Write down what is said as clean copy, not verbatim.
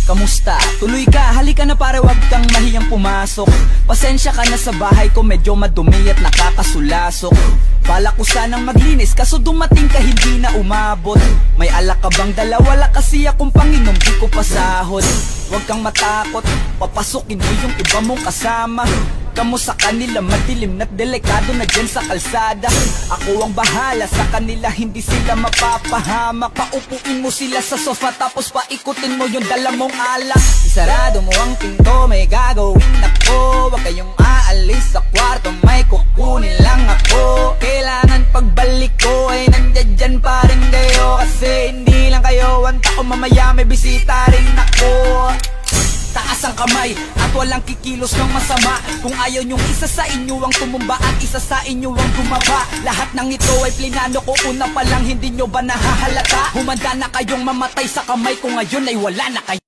Kamusta? Tuloy ka, halika na pare, wag kang mahiyang pumasok. Pasensya ka na sa bahay ko, medyo madumi at nakakasulasok. Bala ko sanang maglinis, kaso dumating ka hindi na umabot. May alak ka bang dala? Wala kasi akong panginom, di ko pasahod. Wag kang matakot, papasukin mo yung iba mong kasama. Kamo sa kanila madilim na't delikado na dyan sa kalsada. Ako ang bahala sa kanila, hindi sila mapapahamak. Paupuin mo sila sa sofa tapos paikutin mo yung dala mong alak. Isarado mo ang pinto, may gagawin ako. Huwag kayong aalis sa kwarto, may kukunin lang ako. Kailangan pagbalik ko ay nandyan dyan pa rin kayo. Kasi hindi lang kayo ang tao, mamaya may bisita rin ako. Taas ang kamay at walang kikilos ng masama. Kung ayaw nyong isa sa inyo ang tumumba at isa sa inyo ang tumaba. Lahat ng ito ay plinano ko una pa lang, hindi nyo ba nahahalata? Humanda na kayong mamatay sa kamay ko ngayon ay wala na kayo.